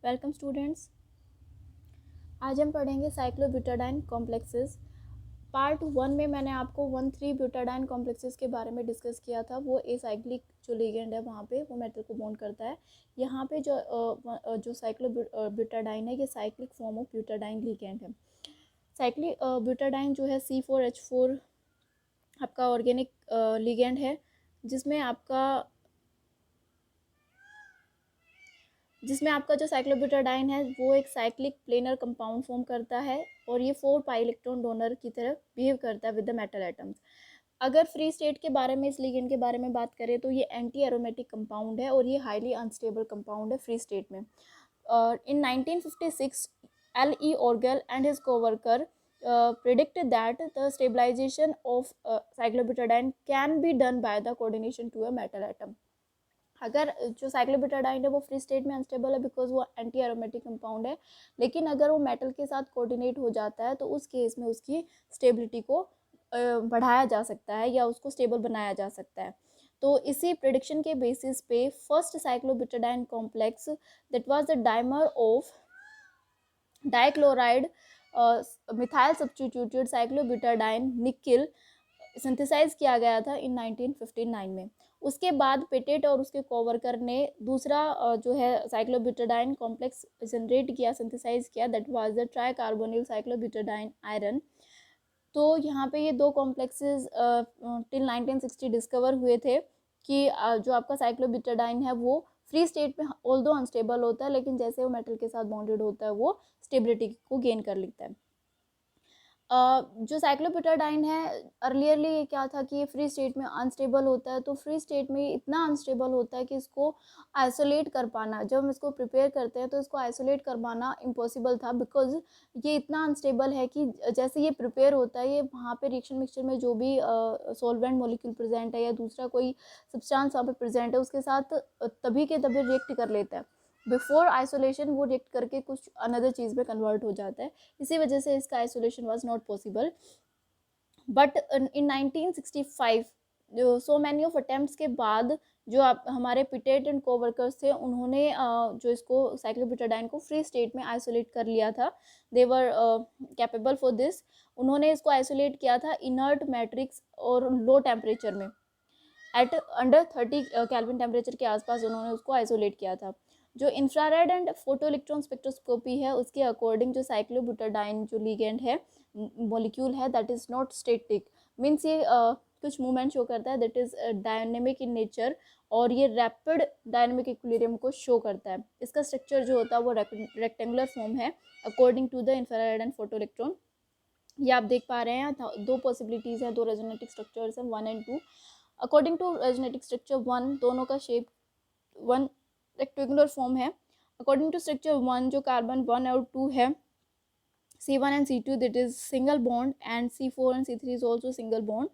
Welcome students. आज हम पढ़ेंगे साइक्लोब्यूटाडाइन कॉम्प्लेक्सेस। पार्ट 1 में मैंने आपको 1,3 ब्यूटाडाइन कॉम्प्लेक्सेस के बारे में डिस्कस किया था। वो एसाइक्लिक जो लिगेंड है वहाँ पे वो मेटल को बॉन्ड करता है। यहाँ पे जो साइक्लोब्यूटाडाइन है ये cyclic form of butadiene ligand है। साइक्लिक ब्यूटाडाइन जो है C4H4 आपका ऑर्गेनिक लिगेंड है, जिसमें आपका जो साइक्लोब्यूटाडाइन है वो एक साइक्लिक प्लेनर कंपाउंड फॉर्म करता है और ये 4 पाई इलेक्ट्रॉन डोनर की तरह बिहेव करता है विद द मेटल एटम्स। अगर फ्री स्टेट के बारे में, इस लिगेंड के बारे में बात करें तो ये एंटी एरोमेटिक कंपाउंड है और ये हाईली अनस्टेबल कंपाउंड है फ्री स्टेट में। इन 1956 L.E. Orgel and his co-worker predicted that the stabilization of cyclobutadiene can be done by the coordination to a metal atom. अगर जो साइक्लोब्यूटाडाइन है वो फ्री स्टेट में अनस्टेबल है बिकॉज वो anti aromatic compound है, लेकिन अगर वो मेटल के साथ कोऑर्डिनेट हो जाता है तो उस केस में उसकी स्टेबिलिटी को बढ़ाया जा सकता है या उसको स्टेबल बनाया जा सकता है। तो इसी प्रेडिक्शन के बेसिस पे first cyclobutadiene complex that was the dimer of dichloride methyl substituted cyclobutadiene nickel synthesise किया गया था इन 1959 में। उसके बाद पेटेट और उसके कोवर्कर ने दूसरा जो है साइक्लोब्यूटाडाइन कॉम्प्लेक्स जनरेट किया, सिंथेसाइज किया, that was the tricarbonyl cyclobutadiene iron. तो यहाँ पे ये दो कॉम्प्लेक्सेस टिल 1960 डिस्कवर हुए थे कि जो आपका साइक्लोब्यूटाडाइन है वो फ्री स्टेट में ऑल्दो अनस्टेबल होता है, लेकिन जैसे वो मेटल के साथ बॉन्डेड होता है वो स्टेबिलिटी को गेन कर लेता है। जो साइक्लोब्यूटाडाइन है अर्लियरली ये क्या था कि ये फ्री स्टेट में अनस्टेबल होता है। तो फ्री स्टेट में इतना अनस्टेबल होता है कि इसको आइसोलेट कर पाना, जब हम इसको प्रिपेयर करते हैं तो इसको आइसोलेट कर पाना इम्पॉसिबल था, बिकॉज ये इतना अनस्टेबल है कि जैसे ये प्रिपेयर होता है ये वहाँ पे रिएक्शन मिक्सचर में जो भी सॉल्वेंट मॉलिक्यूल प्रेजेंट है या दूसरा कोई सब्सटेंस वहाँ पे प्रेजेंट है उसके साथ तभी के तभी रिएक्ट कर लेता है। बिफोर आइसोलेशन वो रिएक्ट करके कुछ अनदर चीज़ में कन्वर्ट हो जाता है, इसी वजह से इसका isolation was not possible. But in 1965 so many of attempts के बाद जो आप हमारे पिटेट एंड कोवर्कर्स थे उन्होंने जो इसको साइक्लोब्यूटाडाइन को फ्री स्टेट में आइसोलेट कर लिया था। दे वर कैपेबल फॉर दिस। उन्होंने इसको आइसोलेट किया था इनर्ट मैट्रिक्स और लो टेम्परेचर में, एट अंडर 30 केल्विन टेम्परेचर के आसपास उन्होंने उसको आइसोलेट किया था। जो infrared and photo electron spectroscopy है उसके अकॉर्डिंग जो साइक्लोब्यूटाडाइन जो लिगेंड है मॉलिक्यूल है that is not static, means ये कुछ मूवमेंट शो करता है, that is dynamic in nature और ये रैपिड डायनेमिक इक्विलिब्रियम को शो करता है। इसका स्ट्रक्चर जो होता है वो रेक्टेंगुलर फॉर्म है according to the infrared and photo electron. ये आप देख पा रहे हैं दो पॉसिबिलिटीज़ हैं, दो रेजोनेटिक स्ट्रक्चर्स हैं 1 and 2। अकॉर्डिंग टू रेजोनेटिक स्ट्रक्चर 1 दोनों का शेप 1 रेक्टेंगुलर फॉर्म है। अकॉर्डिंग टू स्ट्रक्चर 1 जो कार्बन 1 और 2 है C1 and C2 that is single bond and C4 and C3 is also single bond।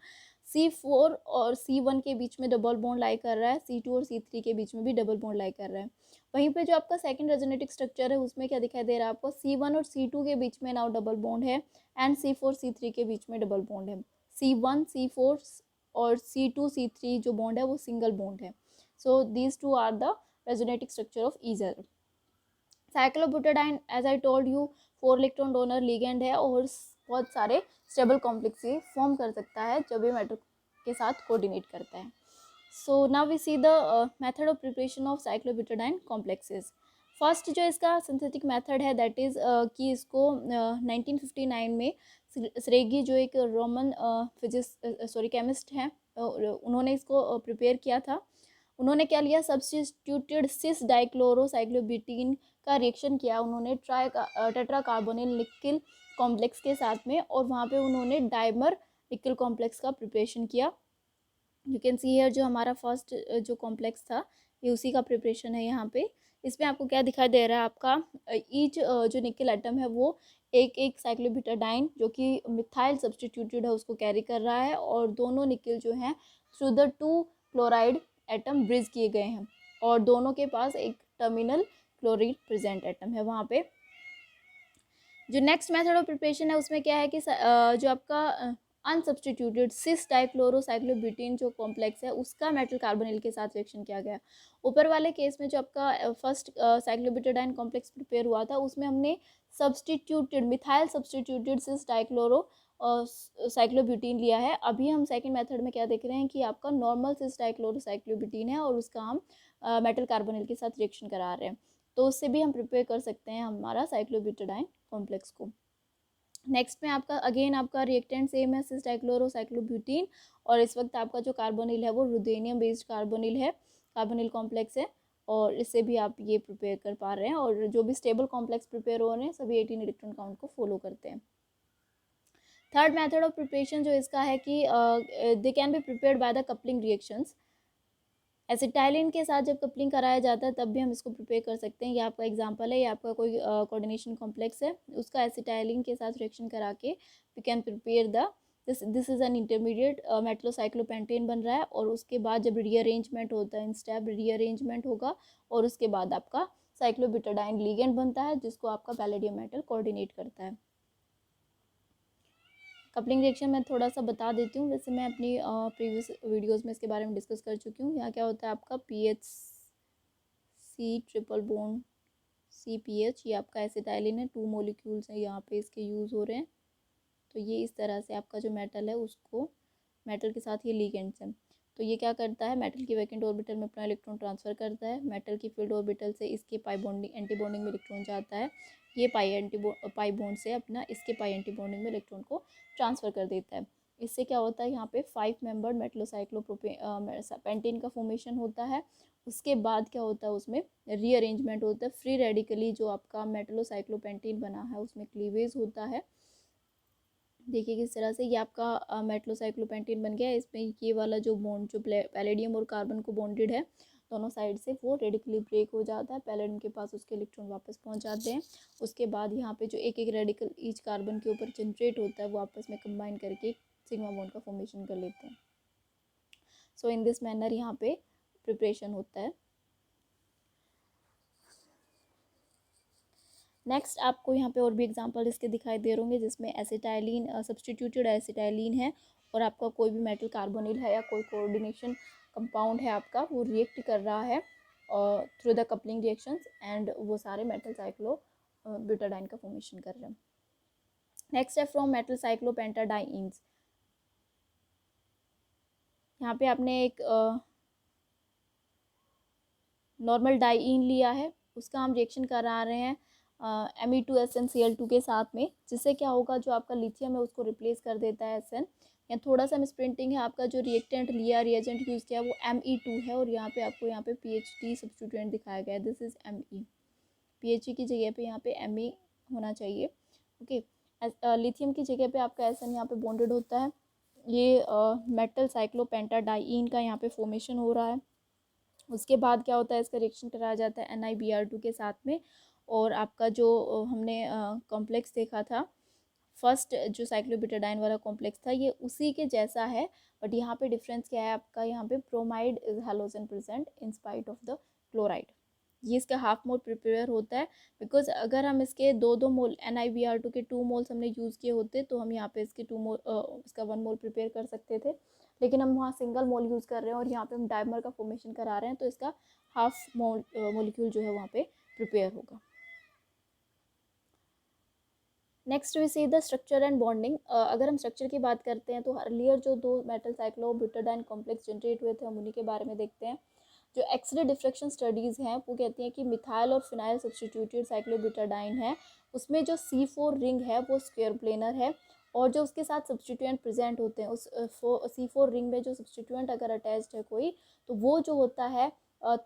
C4 और C1 के बीच में डबल बॉन्ड लाई कर रहा है, C2 और C3 के बीच में भी डबल बॉन्ड लाई कर रहा है। वहीं पे जो आपका सेकंड रेजोनेटिक स्ट्रक्चर है उसमें क्या दिखाई दे रहा है आपको, C1 और C2 के बीच में नाउ डबल बॉन्ड है एंड C4 C3 के बीच में डबल बॉन्ड है। C1 C4 और C2 C3 जो बॉन्ड है वो सिंगल बॉन्ड है। So these two are the resonating structure of ether. Cyclobutadiene as I told you 4 electron donor ligand है और बहुत सारे स्टेबल कॉम्प्लेक्स ये फॉर्म कर सकता है जब ये मेटल के साथ कोऑर्डिनेट करता है। So now we see the method of preparation of cyclobutadiene complexes. First जो इसका सिंथेटिक मेथड है दैट इज़ कि इसको 1959 में स्रेगी जो एक रोमन केमिस्ट हैं उन्होंने इसको प्रिपेयर किया था। उन्होंने क्या लिया, सब्स्टिट्यूटेड सिस डाइक्लोरोसाइक्लोब्यूटीन का रिएक्शन किया उन्होंने टेट्राकार्बोनिल निकिल कॉम्प्लेक्स के साथ में और वहाँ पे उन्होंने डाइमर निकिल कॉम्प्लेक्स का प्रिपरेशन किया। यू कैन सी हियर जो हमारा फर्स्ट जो कॉम्प्लेक्स था ये उसी का प्रिपरेशन है। यहाँ पे इसमें आपको क्या दिखाई दे रहा है, आपका ईच जो निकिल एटम है वो एक एक साइक्लोब्यूटाडाइन जो कि मिथाइल सब्स्टिट्यूटेड है उसको कैरी कर रहा है और दोनों निकिल जो हैं through the 2 chloride atom bridge किए गए हैं और दोनों के पास एक टर्मिनल क्लोरीन प्रेजेंट एटम है वहाँ पे। जो नेक्स्ट मेथड ऑफ प्रिपरेशन है उसमें क्या है कि जो आपका अनसब्स्टिट्यूटेड सिस डाइक्लोरोसाइक्लोब्यूटेन जो कॉम्प्लेक्स है उसका मेटल कार्बोनिल के साथ रिएक्शन किया गया। ऊपर वाले केस में जो आपका फर्स्ट साइक्लोब्यूटाडाइन कॉम्प्लेक्स प्रिपेयर हुआ था उसमें हमने सब्स्टिट्यूटेड मिथाइल सब्स्टिट्यूटेड सिस डाइक्लोरो साइक्लोब्यूटीन लिया है। अभी हम सेकंड मेथड में क्या देख रहे हैं कि आपका नॉर्मल सिस डाइक्लोरोसाइक्लोब्यूटीन है और उसका हम मेटल कार्बोनिल के साथ रिएक्शन करा रहे हैं, तो उससे भी हम प्रिपेयर कर सकते हैं हमारा साइक्लोब्यूटाडाइन कॉम्प्लेक्स को। नेक्स्ट में आपका अगेन आपका रिएक्टेंट सेम है सिस डाइक्लोरोसाइक्लोब्यूटीन, और इस वक्त आपका जो कार्बोनिल है वो रुदेनियम बेस्ड कार्बोनिल है, कार्बोनिल कॉम्प्लेक्स है, और इससे भी आप ये प्रिपेयर कर पा रहे हैं। और जो भी स्टेबल कॉम्प्लेक्स प्रिपेयर हो रहे हैं सभी 18 इलेक्ट्रॉन काउंट को फॉलो करते हैं। थर्ड मेथड ऑफ प्रिपरेशन जो इसका है कि they can be prepared by the coupling reactions. Acetylene के साथ जब कपलिंग कराया जाता है तब भी हम इसको प्रिपेयर कर सकते हैं। ये आपका एग्जांपल है, ये आपका कोई कोऑर्डिनेशन कॉम्प्लेक्स है, उसका एसिटाइलिन के साथ रिएक्शन करा के we can prepare the this is an intermediate metallocyclopentane बन रहा है। और उसके बाद जब रीअरेंजमेंट होता है, इन स्टेप रीअरेंजमेंट होगा और उसके बाद आपका साइक्लोब्यूटाडाइन लिगेंड बनता है जिसको आपका पैलेडियम मेटल कोऑर्डिनेट करता है। कपलिंग रिएक्शन मैं थोड़ा सा बता देती हूँ, वैसे मैं अपनी प्रीवियस वीडियोस में इसके बारे में डिस्कस कर चुकी हूँ। यहाँ क्या होता है आपका PHC ट्रिपल बॉन्ड CPH, ये आपका एसिटाइलिन है, 2 मॉलिक्यूल्स हैं यहाँ पे इसके यूज़ हो रहे हैं। तो ये इस तरह से आपका जो मेटल है उसको मेटल के साथ ये लिगेंड्स हैं, तो ये क्या करता है मेटल की वैकेंट ऑर्बिटल में अपना इलेक्ट्रॉन ट्रांसफ़र करता है। मेटल की फील्ड ऑर्बिटल से इसके पाई बॉन्डिंग एंटी बॉन्डिंग में इलेक्ट्रॉन जाता है, ये पाई बॉन्ड से अपना इसके पाई एंटी बॉन्डिंग में इलेक्ट्रॉन को ट्रांसफ़र कर देता है। इससे क्या होता है यहाँ पे 5 मेंबर्ड मेटलोसाइक्लोपेंटेन का फॉर्मेशन होता है। उसके बाद क्या होता है उसमें रीअरेंजमेंट होता है, फ्री रेडिकली जो आपका मेटलोसाइक्लोपेंटेन बना है उसमें क्लीवेज होता है। देखिए किस तरह से ये आपका मेटलोसाइक्लोपेंटेन बन गया है। इसमें ये वाला जो बॉन्ड जो पैलेडियम और कार्बन को बॉन्डेड है दोनों साइड से वो रेडिकली ब्रेक हो जाता है, पैलेडियम के पास उसके इलेक्ट्रॉन वापस पहुंच जाते हैं। उसके बाद यहाँ पे जो एक एक रेडिकल ईच कार्बन के ऊपर जनरेट होता है वो आपस में कंबाइन करके सिग्मा बॉन्ड का फॉर्मेशन कर लेते हैं। सो इन दिस मैनर यहाँ पे प्रिपरेशन होता है। नेक्स्ट आपको यहाँ पे और भी एग्जांपल इसके दिखाई दे रहे होंगे जिसमें एसिटाइलिन सब्स्टिट्यूटेड एसिटाइलिन है और आपका कोई भी मेटल कार्बोनिल है या कोई कोऑर्डिनेशन कंपाउंड है आपका वो रिएक्ट कर रहा है through the coupling reactions and वो सारे मेटल साइक्लो ब्यूटाडाइन का फॉर्मेशन कर रहे हैं। नेक्स्ट है फ्रॉम मेटल साइक्लोपेंटाडाइन्स। यहाँ पे आपने एक नॉर्मल डाइईन लिया है, उसका हम रिएक्शन करा रहे हैं Me2SnCl2 के साथ में, जिससे क्या होगा जो आपका लिथियम है उसको रिप्लेस कर देता है Sn। यहाँ थोड़ा सा मिसप्रिंटिंग है, आपका जो रिएक्टेंट लिया रिएजेंट यूज़ किया वो Me2 है और यहाँ पे आपको यहाँ पे PHD सब्स्टिट्यूएंट दिखाया गया है, दिस इज Me। PHD की जगह पे यहाँ पे Me होना चाहिए। ओके, लिथियम की जगह पे आपका Sn यहाँ पे बॉन्डेड होता है। ये मेटल साइक्लोपेंटाडाइईन का यहाँ पे फॉर्मेशन हो रहा है। उसके बाद क्या होता है इसका रिएक्शन कराया जाता है NiBr2 के साथ में, और आपका जो हमने कॉम्प्लेक्स देखा था फर्स्ट जो साइक्लोब्यूटाडाइन वाला कॉम्प्लेक्स था ये उसी के जैसा है, बट यहाँ पे डिफरेंस क्या है आपका, यहाँ पे bromide is halogen present in spite of the chloride. ये इसका हाफ मोल प्रिपेयर होता है बिकॉज अगर हम इसके दो मोल NiBr2 के 2 मोल्स हमने यूज़ किए होते तो हम यहाँ पे इसके 2 मोल इसका 1 मोल प्रिपेयर कर सकते थे, लेकिन हम वहाँ सिंगल मोल यूज़ कर रहे हैं और यहाँ पे हम डायमर का फॉर्मेशन करा रहे हैं तो इसका हाफ मोलिक्यूल जो है वहाँ पे प्रिपेयर होगा। Next we see the structure and bonding. अगर हम स्ट्रक्चर की बात करते हैं तो अर्लियर जो 2 मेटल साइक्लोब्यूटाडाइन कॉम्प्लेक्स जनरेट हुए थे हम उन्हीं के बारे में देखते हैं। जो एक्सरे डिफ्रेक्शन स्टडीज़ हैं वो कहती हैं कि मिथाइल और फिनाइल सब्स्टिट्यूटेड साइक्लोब्यूटाडाइन है उसमें जो C4 रिंग है वो स्क्वायर प्लेनर है, और जो उसके साथ सब्स्टिट्यूएंट प्रेजेंट होते हैं उस C4 रिंग में जो सब्स्टिट्यूएंट अगर अटैच्ड है कोई तो वो जो होता है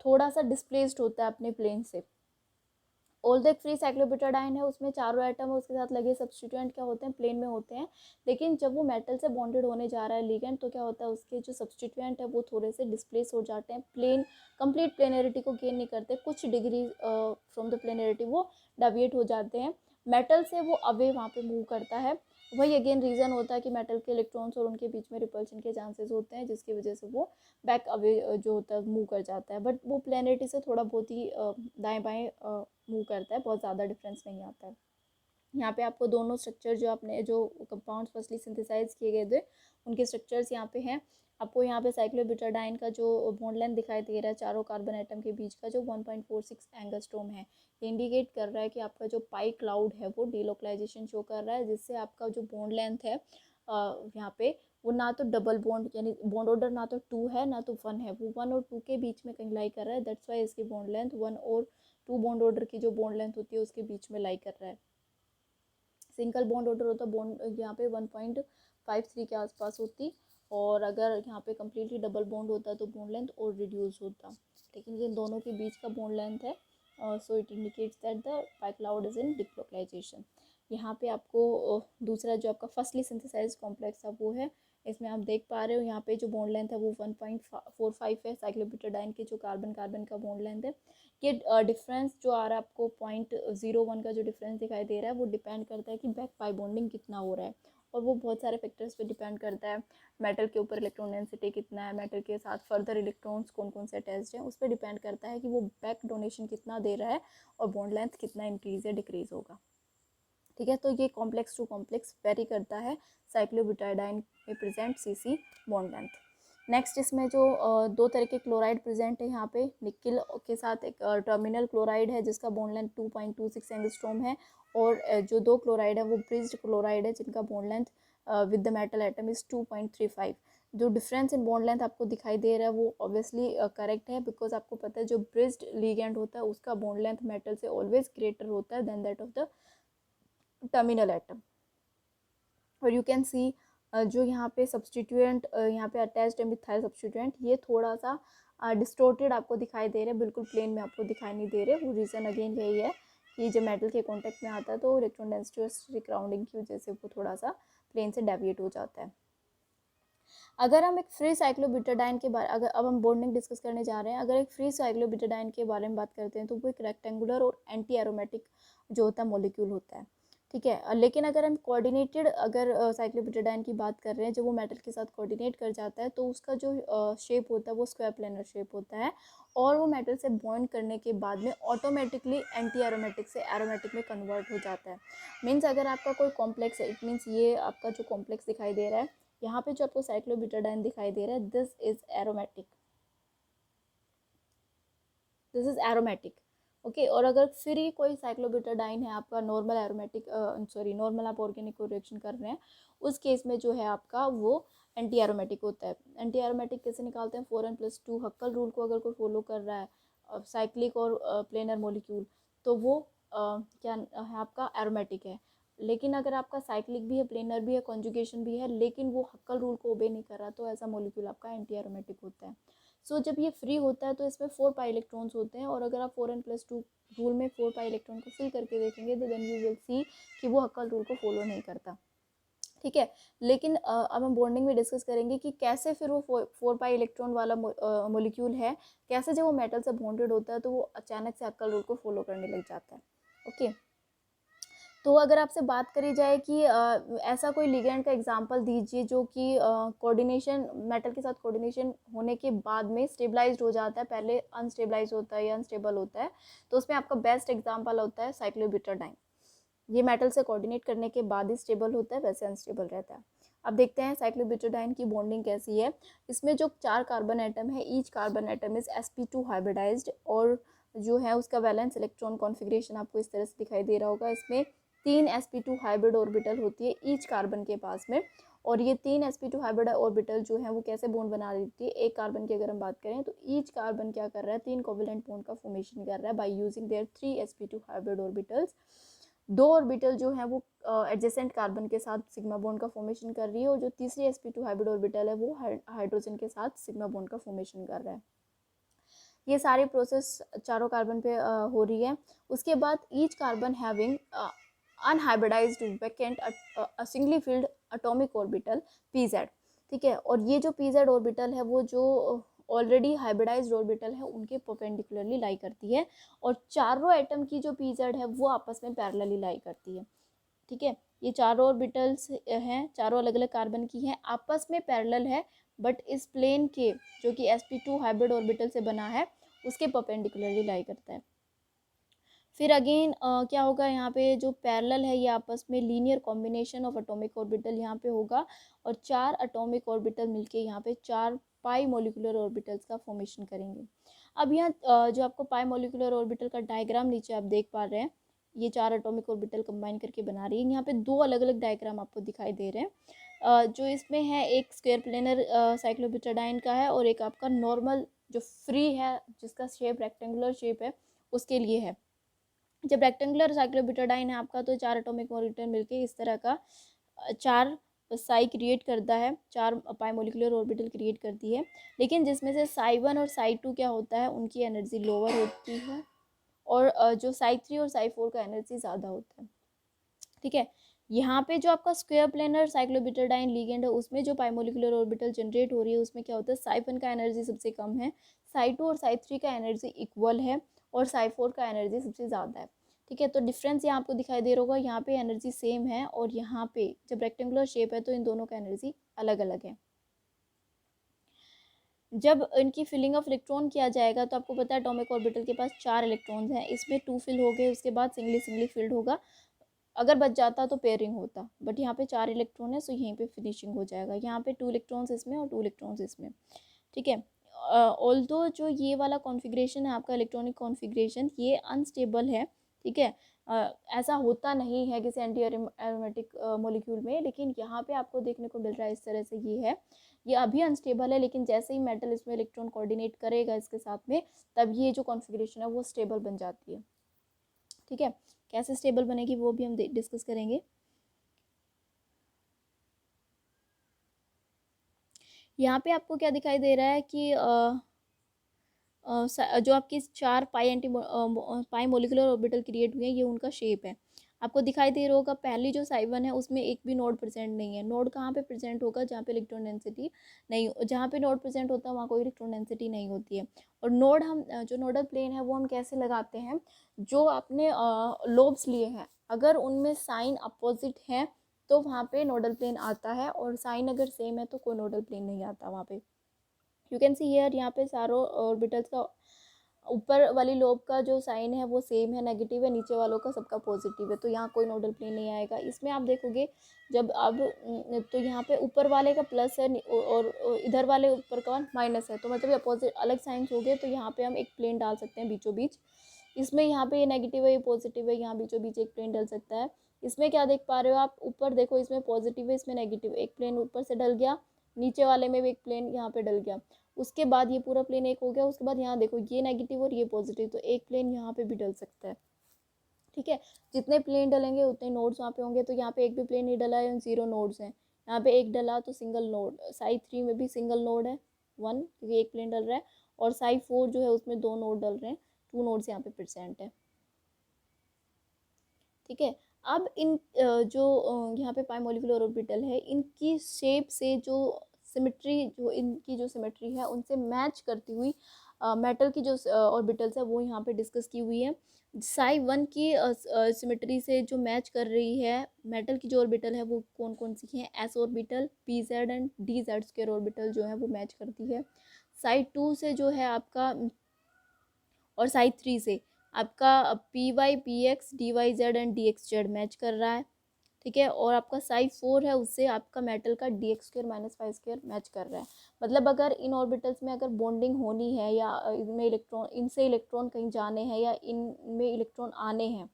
थोड़ा सा डिस्प्लेस्ड होता है अपने प्लेन से। ऑल्दो एक फ्री साइक्लोब्यूटाडाइन है उसमें चारों एटम है उसके साथ लगे सब्स्टिट्यूएंट क्या होते हैं प्लेन में होते हैं, लेकिन जब वो मेटल से बॉन्डेड होने जा रहा है लिगेंड तो क्या होता है उसके जो सब्स्टिट्यूएंट है वो थोड़े से डिस्प्लेस हो जाते हैं, प्लेन कंप्लीट प्लेनरिटी को गेन नहीं करते, कुछ डिग्री फ्रॉम द प्लेनरिटी वो डेविएट हो जाते हैं, मेटल से वो अवे वहाँ पे मूव करता है। वही अगेन रीज़न होता है कि मेटल के इलेक्ट्रॉन्स और उनके बीच में रिपल्शन के चांसेस होते हैं जिसकी वजह से वो बैक अवे जो होता है मूव कर जाता है, बट वो प्लेनेरिटी से थोड़ा बहुत ही दाएं बाएं मूव करता है, बहुत ज़्यादा डिफरेंस नहीं आता है। यहाँ पे आपको दोनों स्ट्रक्चर जो आपने जो कंपाउंड्स फर्स्टली सिंथेसाइज किए गए थे उनके स्ट्रक्चर्स यहाँ पे हैं। आपको यहाँ पे साइक्लोब्यूटाडाइन का जो बॉन्ड लेंथ दिखाई दे रहा है चारों कार्बन एटम के बीच का जो 1.46 एंगस्ट्रोम है, ये इंडिकेट कर रहा है कि आपका जो पाई क्लाउड है वो डीलोकलाइजेशन शो कर रहा है, जिससे आपका जो बॉन्ड लेंथ है यहाँ पे वो ना तो डबल बॉन्ड यानी बॉन्ड ऑर्डर ना तो 2 है ना तो 1 है, वो 1 और 2 के बीच में कहीं लाई कर रहा है। दैट्स वाई इसकी बॉन्ड लेंथ 1 और 2 बॉन्ड ऑर्डर की जो बॉन्ड लेंथ होती है उसके बीच में लाई कर रहा है। सिंगल बॉन्ड ऑर्डर होता बॉन्ड यहाँ पे 1.53 के आसपास होती, और अगर यहाँ पे कम्प्लीटली डबल बॉन्ड होता तो बॉन्ड लेंथ और रिड्यूस होता, लेकिन ये दोनों के बीच का बॉन्ड लेंथ है, so it indicates that the pi cloud is in delocalisation. यहाँ पे आपको दूसरा जो आपका फर्स्टली सिंथेसाइज कॉम्प्लेक्स था वो है, इसमें आप देख पा रहे हो यहाँ पे जो बॉन्ड लेंथ है वो 1.45 है, साइक्लोब्यूटाडाइन के जो कार्बन कार्बन का बॉन्ड लेंथ है। ये डिफरेंस जो आ रहा है आपको 0.01 का जो डिफरेंस दिखाई दे रहा है वो डिपेंड करता है कि बैक पाई बॉन्डिंग कितना हो रहा है, और वो बहुत सारे फैक्टर्स पे डिपेंड करता है। मेटल के ऊपर इलेक्ट्रॉन डेंसिटी कितना है, मेटल के साथ फर्दर इलेक्ट्रॉन्स कौन कौन से अटैच्ड हैं, उस पर डिपेंड करता है कि वो बैक डोनेशन कितना दे रहा है और बॉन्ड लेंथ कितना इंक्रीज या डिक्रीज होगा। ठीक है, तो ये कॉम्प्लेक्स टू कॉम्प्लेक्स वेरी करता है साइक्लोब्यूटाडाइन में present CC bond length. Next इसमें जो दो तरह के क्लोराइड प्रेजेंट है यहाँ पे, निकिल के साथ एक टर्मिनल क्लोराइड है जिसका बॉन्ड लेंथ 2.26 एंगस्ट्रॉम है, और जो दो क्लोराइड है वो ब्रिज्ड क्लोराइड है जिनका bond length with the metal atom is 2.35। जो डिफरेंस इन बॉन्ड लेंथ आपको दिखाई दे रहा है वो ऑब्वियसली करेक्ट है, बिकॉज आपको पता है जो ब्रिज्ड लिगेंड होता है उसका बॉन्ड लेंथ मेटल से ऑलवेज ग्रेटर होता है then that of the terminal atom. और यू कैन सी जो यहाँ पे सब्सटीट्यूएंट यहाँ पे अटैच्ड है मिथाइल सब्सटीट्यूएंट, ये थोड़ा सा डिस्टोर्टेड आपको दिखाई दे रहे हैं, बिल्कुल प्लेन में आपको दिखाई नहीं दे रहे। वो रीज़न अगेन यही है कि जब मेटल के कांटेक्ट में आता है तो इलेक्ट्रॉन डेंसिटी और स्टेरिक राउंडिंग की वजह से वो थोड़ा सा प्लेन से डेविएट हो जाता है। अगर हम एक फ्री साइक्लोब्यूटाडाइन के बारे अगर अब हम बॉन्डिंग डिस्कस करने जा रहे हैं, अगर एक फ्री साइक्लोब्यूटाडाइन के बारे में बात करते हैं तो वो एक रेक्टेंगुलर और एंटी एरोमेटिक जो होता है मॉलिक्यूल होता है। ठीक है, लेकिन अगर हम कोऑर्डिनेटेड अगर साइक्लोब्यूटाडाइन की बात कर रहे हैं जब वो मेटल के साथ कोऑर्डिनेट कर जाता है तो उसका जो शेप होता है वो स्क्वायर प्लेनर शेप होता है, और वो मेटल से बॉन्ड करने के बाद में ऑटोमेटिकली एंटी एरोमेटिक से एरोमेटिक में कन्वर्ट हो जाता है। मीन्स अगर आपका कोई कॉम्प्लेक्स है, इट मीन्स ये आपका जो कॉम्प्लेक्स दिखाई दे रहा है यहाँ पे जो आपको साइक्लोब्यूटाडाइन दिखाई दे रहा है this is aromatic, this is aromatic. Okay, और अगर फिर ही कोई साइक्लोब्यूटाडाइन है आपका नॉर्मल एरोमेटिक सॉरी नॉर्मल आप ऑर्गेनिक रिएक्शन कर रहे हैं, उस केस में जो है आपका वो एंटी एरोमेटिक होता है। एंटी एरोमेटिक कैसे निकालते हैं, 4n+2 हक्कल रूल को अगर कोई फॉलो कर रहा है साइक्लिक और प्लेनर मॉलिक्यूल तो वो क्या है आपका एरोमेटिक है। लेकिन अगर आपका साइक्लिक भी है, प्लेनर भी है, कॉन्जुगेशन भी है, लेकिन वो हक्कल रूल को ओबे नहीं कर रहा तो ऐसा मॉलिक्यूल आपका एंटी एरोमेटिक होता है। सो जब ये फ्री होता है तो इसमें 4 पाई इलेक्ट्रॉन्स होते हैं, और अगर आप 4n+2 रूल में 4 पाई इलेक्ट्रॉन को फिल करके देखेंगे तो देन यू विल सी कि वो हक्कल रूल को फॉलो नहीं करता। ठीक है, लेकिन अब हम बॉन्डिंग में डिस्कस करेंगे कि कैसे फिर वो 4 पाई इलेक्ट्रॉन वाला मॉलिक्यूल है, कैसे जब वो मेटल से बॉन्डेड होता है तो वो अचानक से हक्कल रूल को फॉलो करने लग जाता है। ओके, तो अगर आपसे बात करी जाए कि ऐसा कोई लिगेंड का एग्जांपल दीजिए जो कि कोऑर्डिनेशन मेटल के साथ कोऑर्डिनेशन होने के बाद में स्टेबलाइज्ड हो जाता है, पहले अनस्टेबलाइज होता है या अनस्टेबल होता है, तो उसमें आपका बेस्ट एग्जांपल होता है साइक्लोब्यूटाडाइन। ये मेटल से कोऑर्डिनेट करने के बाद ही स्टेबल होता है, वैसे अनस्टेबल रहता है। अब देखते हैं साइक्लोब्यूटाडाइन की बॉन्डिंग कैसी है। इसमें जो 4 कार्बन एटम है, each carbon atom is sp2 hybridised, और जो है उसका वैलेंस इलेक्ट्रॉन कॉन्फ़िगरेशन आपको इस तरह से दिखाई दे रहा होगा। इसमें 3 sp2 हाइब्रिड ऑर्बिटल होती है ईच कार्बन के पास में, और ये 3 sp2 हाइब्रिड ऑर्बिटल जो है वो कैसे बॉन्ड बना देती है। एक कार्बन की अगर हम बात करें तो ईच कार्बन क्या कर रहा है, 3 कोवेलेंट बॉन्ड का फॉर्मेशन कर रहा है by using their 3 sp2 hybrid orbitals. 2 orbital जो है वो एडजेसेंट कार्बन के साथ सिग्मा बॉन्ड का फॉर्मेशन कर रही है, और जो तीसरी sp2 हाइब्रिड ऑर्बिटल है वो हाइड्रोजन के साथ सिग्मा बॉन्ड का फॉर्मेशन कर रहा है। ये सारी प्रोसेस चारों कार्बन पे हो रही है। उसके बाद each carbon having unhybridised vacant singly field atomic orbital pz। ठीक है, और ये जो pz ऑर्बिटल है वो जो ऑलरेडी हाइब्रिडाइज्ड ऑर्बिटल है उनके परपेंडिकुलरली लाई करती है, और चारों एटम की जो pz है वो आपस में पैरेलली लाई करती है। ठीक है, ये चारों ऑर्बिटल्स हैं, चारों अलग अलग कार्बन की हैं, आपस में पैरेलल है, बट इस प्लेन के जो कि sp2 हाइब्रिड ऑर्बिटल से बना है उसके परपेंडिकुलरली लाई करता है। फिर अगेन क्या होगा यहाँ पे जो पैरेलल है ये आपस में linear combination of atomic orbital यहाँ पे होगा और 4 एटॉमिक ऑर्बिटल मिलके यहाँ पे 4 पाई मोलिकुलर ऑर्बिटल्स का फॉर्मेशन करेंगे। अब यहाँ जो आपको पाई मोलिकुलर ऑर्बिटल का डायग्राम नीचे आप देख पा रहे हैं, ये 4 एटॉमिक ऑर्बिटल कंबाइन करके बना रही है। यहाँ पे 2 अलग अलग डायग्राम आपको दिखाई दे रहे हैं। जो इसमें है एक स्क्वायर प्लेनर साइक्लोब्यूटाडाइन का है और एक आपका नॉर्मल जो फ्री है जिसका शेप रेक्टेंगुलर शेप है उसके लिए है। जब रेक्टेंगुलर साइक्लोब्यूटाडाइन है आपका तो 4 एटॉमिक ऑर्बिटल मिलके इस तरह का 4 साई क्रिएट करता है, 4 पाई मोलिकुलर ऑर्बिटल क्रिएट करती है। लेकिन जिसमें से साई 1 और साई 2 क्या होता है, उनकी एनर्जी लोअर होती है और जो साई 3 और साई 4 का एनर्जी ज़्यादा होता है। ठीक है, यहाँ पे जो आपका स्क्वायर प्लेनर साइक्लोब्यूटाडाइन लिगेंड है उसमें जो पाइमोलिकुलर ऑर्बिटल जनरेट हो रही है उसमें क्या होता है, साई 1 का एनर्जी सबसे कम है, साई 2 और साई 3 का एनर्जी इक्वल है और साई 4 का एनर्जी सबसे ज़्यादा है। ठीक है, तो डिफरेंस यहाँ आपको दिखाई दे रहा होगा, यहाँ पे एनर्जी सेम है और यहाँ पे जब रेक्टेंगुलर शेप है तो इन दोनों का एनर्जी अलग अलग है। जब इनकी फिलिंग ऑफ इलेक्ट्रॉन किया जाएगा तो आपको पता है एटॉमिक ऑर्बिटल के पास 4 इलेक्ट्रॉन्स हैं, इसमें 2 फिल हो गए, उसके बाद सिंगली सिंगली फिल्ड होगा। अगर बच जाता तो पेयरिंग होता, बट यहाँ पे 4 इलेक्ट्रॉन है सो यहीं पे फिनिशिंग हो जाएगा। यहाँ पे 2 इलेक्ट्रॉन्स इसमें और 2 इलेक्ट्रॉन्स इसमें। ठीक है, ऑल्दो जो ये वाला कॉन्फ़िगरेशन है आपका इलेक्ट्रॉनिक कॉन्फ़िगरेशन ये अनस्टेबल है। ठीक है, ऐसा होता नहीं है किसी एंटी एरोमेटिक मॉलिक्यूल में, लेकिन यहाँ पे आपको देखने को मिल रहा है इस तरह से ये अभी अनस्टेबल है, लेकिन जैसे ही मेटल इसमें इलेक्ट्रॉन कोऑर्डिनेट करेगा इसके साथ में तब ये जो कॉन्फ़िगरेशन है वो स्टेबल बन जाती है। ठीक है, कैसे स्टेबल बनेगी वो भी हम डिस्कस करेंगे। यहाँ पे आपको क्या दिखाई दे रहा है कि जो आपकी 4 पाई मोलिकुलर ऑर्बिटल क्रिएट हुए हैं ये उनका शेप है। आपको दिखाई दे रहा होगा पहली जो साई 1 है उसमें एक भी नोड प्रेजेंट नहीं है। नोड कहाँ पे प्रेजेंट होगा, जहाँ पे इलेक्ट्रॉन डेंसिटी नहीं, जहाँ पे नोड प्रेजेंट होता है वहाँ कोई इलेक्ट्रॉन डेंसिटी नहीं होती है। और नोड हम जो नोडल प्लेन है वो हम कैसे लगाते हैं, जो आपने लोब्स लिए हैं अगर उनमें साइन अपोजिट है तो वहाँ पे नोडल प्लेन आता है, और साइन अगर सेम है तो कोई नोडल प्लेन नहीं आता वहाँ पे। यू कैन सी हियर, यहाँ पे सारों ऑर्बिटल्स का ऊपर वाली लोब का जो साइन है वो सेम है, नेगेटिव है, नीचे वालों का सबका पॉजिटिव है, तो यहाँ कोई नोडल प्लेन नहीं आएगा। इसमें आप देखोगे जब अब तो यहाँ पे ऊपर वाले का प्लस है और इधर वाले ऊपर का माइनस है, तो मतलब ये अपोजिट अलग साइंस हो गए, तो यहाँ पे हम एक प्लेन डाल सकते हैं बीचों बीच। इसमें यहाँ पे ये नेगेटिव है ये पॉजिटिव है, यहाँ बीचों बीच एक प्लेन डल सकता है। इसमें क्या देख पा रहे हो आप, ऊपर देखो इसमें पॉजिटिव है इसमें नेगेटिव, एक प्लेन ऊपर से डल गया, नीचे वाले में भी एक प्लेन यहाँ पे डल गया, उसके बाद ये पूरा प्लेन एक हो गया, उसके बाद यहाँ देखो ये नेगेटिव और ये पॉजिटिव, तो एक प्लेन यहाँ पे भी डल सकता है। ठीक है, जितने प्लेन डलेंगे उतने नोड्स वहाँ पे होंगे, तो यहाँ पे एक भी प्लेन नहीं डला है, 0 नोड्स हैं। यहाँ पे एक डला तो सिंगल नोड, साई 3 में भी सिंगल नोड है 1 क्योंकि एक प्लेन डल रहा है, और साई 4 जो है उसमें 2 नोड डल रहे हैं, 2 नोड्स यहाँ पे प्रेजेंट है। ठीक है, अब इन जो यहाँ पे पाई मोलिकुलर ऑर्बिटल है इनकी शेप से जो सिमेट्री, जो इनकी जो सिमेट्री है उनसे मैच करती हुई मेटल की जो ऑर्बिटल्स है वो यहाँ पे डिस्कस की हुई है। साई 1 की सिमेट्री से जो मैच कर रही है मेटल की जो ऑर्बिटल है वो कौन कौन सी हैं, S orbital, P Z and D Z square orbital जो है वो मैच करती है। साई 2 से जो है आपका और साई 3 से आपका p y p x d y z and d x z match कर रहा है। ठीक है, और आपका साई 4 है उससे आपका मेटल का D x square minus five square match कर रहा है। मतलब अगर इन ऑर्बिटल्स में अगर बॉन्डिंग होनी है या इनमें इलेक्ट्रॉन, इनसे इलेक्ट्रॉन कहीं जाने हैं या इनमें इलेक्ट्रॉन आने हैं,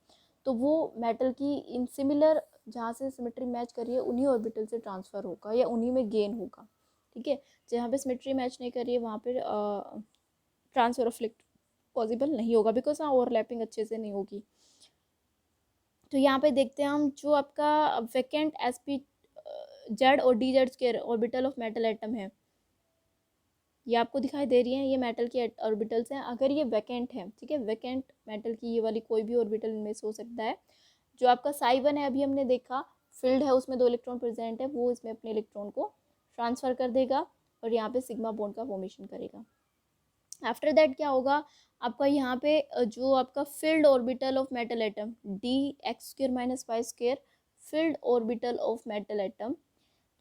तो वो मेटल की इन सिमिलर जहाँ से सिमेट्री मैच करिए उन्हीं ऑर्बिटल से ट्रांसफ़र होगा या उन्हीं में गेन होगा। ठीक है, जहाँ पे सिमेट्री मैच नहीं करिए वहाँ पर ट्रांसफ़र ऑफ इलेक्ट्रॉन पॉसिबल नहीं होगा, बिकॉज हाँ ओवरलैपिंग अच्छे से नहीं होगी। तो यहाँ पे देखते हैं हम जो आपका वैकेंट एस पी जेड और D Z square orbital of metal atom है, ये आपको दिखाई दे रही है, ये मेटल की ऑर्बिटल्स हैं। अगर ये वैकेंट है, ठीक है, वैकेंट मेटल की ये वाली कोई भी ऑर्बिटल इनमें से हो सकता है। जो आपका साई 1 है अभी हमने देखा फील्ड है उसमें 2 इलेक्ट्रॉन प्रेजेंट है, वो इसमें अपने इलेक्ट्रॉन को ट्रांसफ़र कर देगा और यहाँ पे सिग्मा बॉन्ड का फॉर्मेशन करेगा। आफ्टर दैट क्या होगा आपका यहाँ पे जो आपका field orbital of metal atom d x square minus y square field orbital of metal atom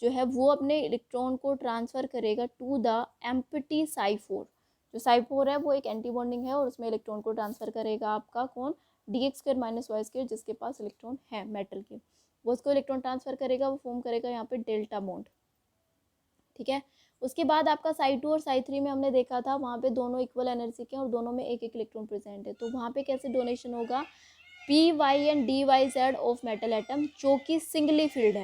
जो है वो अपने इलेक्ट्रॉन को ट्रांसफ़र करेगा टू द एम्प्टी साई 4। जो साई 4 है वो एक एंटी बॉन्डिंग है और उसमें इलेक्ट्रॉन को ट्रांसफ़र करेगा आपका कौन, dx² माइनस y² जिसके पास इलेक्ट्रॉन है मेटल के, वो उसको इलेक्ट्रॉन ट्रांसफर करेगा, वो फॉर्म करेगा यहाँ पे डेल्टा बॉन्ड, ठीक है। उसके बाद आपका साई 2 और साई 3 में हमने देखा था वहाँ पे दोनों इक्वल एनर्जी के और दोनों में एक एक इलेक्ट्रॉन प्रेजेंट है, तो वहाँ पे कैसे डोनेशन होगा, p y and d y z of metal atom जो कि सिंगली फिल्ड